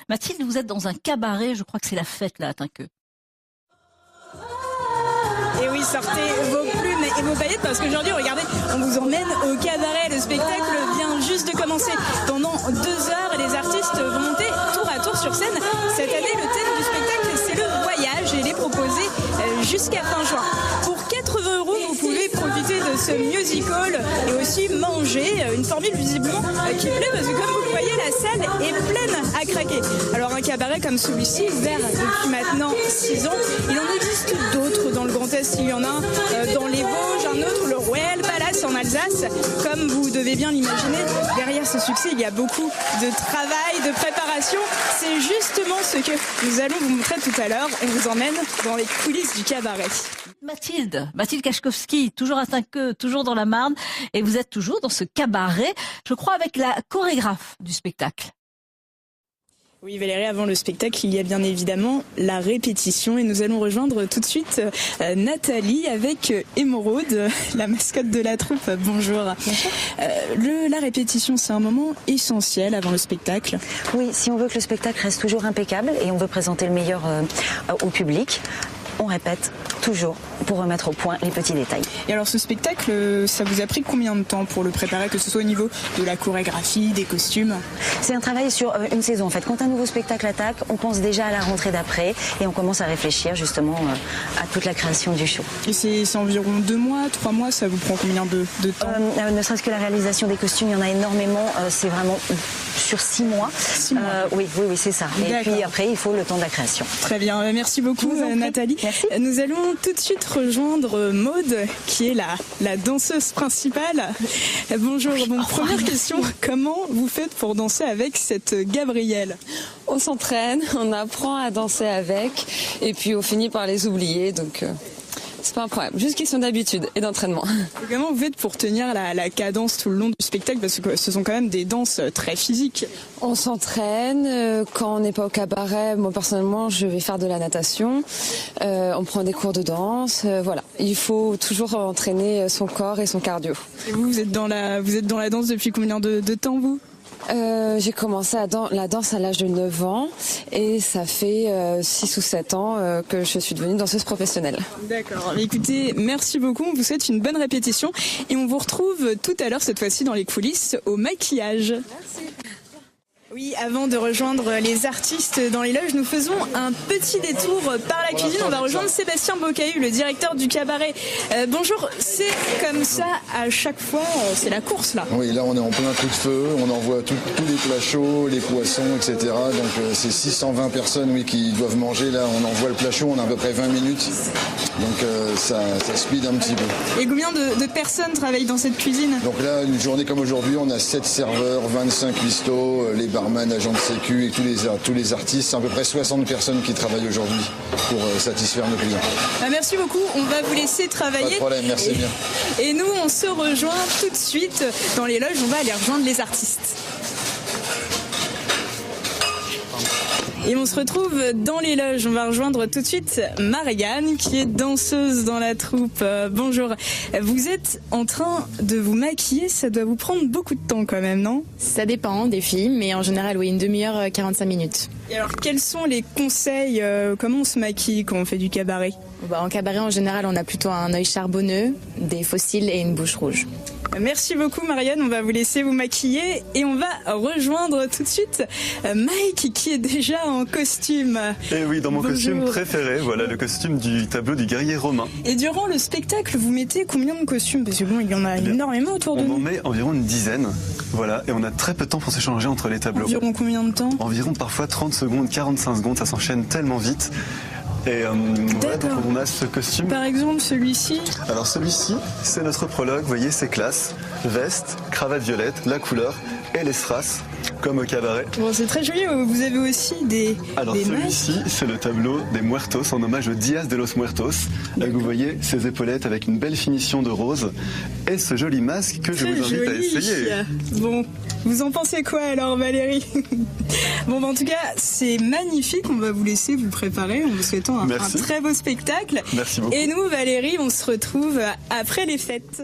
Mathilde, vous êtes dans un cabaret, je crois que c'est la fête là à Tinqueux. Et oui, sortez vos plumes et vos paillettes parce qu'aujourd'hui, regardez, on vous emmène au cabaret. Le spectacle vient juste de commencer. Pendant 2 heures, les artistes vont monter tour à tour sur scène. Cette année, le thème du spectacle, c'est le voyage et il est proposé jusqu'à fin juin. Pour 80 €, vous pouvez profiter de ce musical et aussi manger. Une formule visiblement qui plaît parce que comme vous le voyez, la salle est pleine à craquer. Alors un cabaret comme celui-ci, ouvert depuis maintenant 6 ans, il en existe d'autres dans le Grand Est. Il y en a un dans les Vosges, un autre, le Royal Palace en Alsace. Comme vous devez bien l'imaginer, derrière ce succès, il y a beaucoup de travail, de préparation. C'est justement ce que nous allons vous montrer tout à l'heure. On vous emmène dans les coulisses du cabaret. Mathilde Kachkowski, toujours à Tinqueux, toujours dans la Marne, et vous êtes toujours dans ce cabaret, je crois avec la chorégraphe du spectacle. Oui Valérie, avant le spectacle, il y a bien évidemment la répétition et nous allons rejoindre tout de suite Nathalie avec Émeraude, la mascotte de la troupe. Bonjour. La répétition, c'est un moment essentiel avant le spectacle. Oui, si on veut que le spectacle reste toujours impeccable et on veut présenter le meilleur au public, on répète toujours pour remettre au point les petits détails. Et alors ce spectacle, ça vous a pris combien de temps pour le préparer, que ce soit au niveau de la chorégraphie, des costumes? C'est un travail sur une saison en fait. Quand un nouveau spectacle attaque, on pense déjà à la rentrée d'après et on commence à réfléchir justement à toute la création du show. Et c'est environ 2 mois, 3 mois, ça vous prend combien de temps? Ne serait-ce que la réalisation des costumes, il y en a énormément, c'est vraiment sur 6 mois. 6 mois. Oui, c'est ça. Et puis après, il faut le temps de la création. Très bien, merci beaucoup Nathalie. Merci. Nous allons tout de suite rejoindre Maude, qui est la danseuse principale. Bonjour, première question, comment vous faites pour danser avec cette Gabrielle? On s'entraîne, on apprend à danser avec, et puis on finit par les oublier, donc c'est pas un problème, juste question d'habitude et d'entraînement. Comment vous faites pour tenir la cadence tout le long du spectacle, parce que ce sont quand même des danses très physiques? On s'entraîne, quand on n'est pas au cabaret, moi personnellement je vais faire de la natation, on prend des cours de danse, voilà. Il faut toujours entraîner son corps et son cardio. Et vous êtes dans la danse depuis combien de temps vous? J'ai commencé la danse à l'âge de 9 ans et ça fait 6 ou 7 ans que je suis devenue danseuse professionnelle. D'accord. Écoutez, merci beaucoup. On vous souhaite une bonne répétition et on vous retrouve tout à l'heure, cette fois-ci dans les coulisses, au maquillage. Merci. Oui, avant de rejoindre les artistes dans les loges, nous faisons un petit détour par la cuisine. On va rejoindre Sébastien Bocahu, le directeur du cabaret. Bonjour, c'est comme ça à chaque fois, c'est la course là? Oui, là on est en plein coup de feu, on envoie tous les plats chauds, les poissons, etc. Donc c'est 620 personnes qui doivent manger. Là on envoie le plat chaud, on a à peu près 20 minutes. Donc ça speed un petit peu. Et combien de personnes travaillent dans cette cuisine? Donc là, une journée comme aujourd'hui, on a 7 serveurs, 25 cuistots, les barman, agents de sécu et tous les artistes. C'est à peu près 60 personnes qui travaillent aujourd'hui pour satisfaire nos clients. Merci beaucoup, on va vous laisser travailler. Pas de problème, merci bien. Et nous, on se rejoint tout de suite dans les loges, on va aller rejoindre les artistes. Et on se retrouve dans les loges. On va rejoindre tout de suite Marianne, qui est danseuse dans la troupe. Bonjour. Vous êtes en train de vous maquiller. Ça doit vous prendre beaucoup de temps quand même, non? Ça dépend des films, mais en général, oui, une demi-heure, 45 minutes. Et alors, quels sont les conseils? Comment on se maquille quand on fait du cabaret? En cabaret, en général, on a plutôt un œil charbonneux, des faux cils et une bouche rouge. Merci beaucoup Marianne, on va vous laisser vous maquiller et on va rejoindre tout de suite Mike qui est déjà en costume. Et oui, dans mon costume préféré, voilà le costume du tableau du guerrier romain. Et durant le spectacle, vous mettez combien de costumes? Parce que bon, il y en a énormément autour de nous. On en met environ une dizaine, voilà, et on a très peu de temps pour s'échanger entre les tableaux. Environ combien de temps? Environ parfois 30 secondes, 45 secondes, ça s'enchaîne tellement vite. Et voilà, donc on a ce costume. Par exemple, celui-ci? Alors celui-ci, c'est notre prologue, vous voyez, c'est classe, veste, cravate violette, la couleur et les strass, comme au cabaret. Bon, c'est très joli, vous avez aussi des Alors celui-ci, c'est le tableau des Muertos, en hommage au Dias de los Muertos. Là, vous voyez ces épaulettes avec une belle finition de rose et ce joli masque que je vous invite à essayer. Bon, vous en pensez quoi alors Valérie? Bon, en tout cas, c'est magnifique, on va vous laisser vous préparer en vous souhaitant un très beau spectacle. Merci beaucoup. Et nous, Valérie, on se retrouve après les fêtes.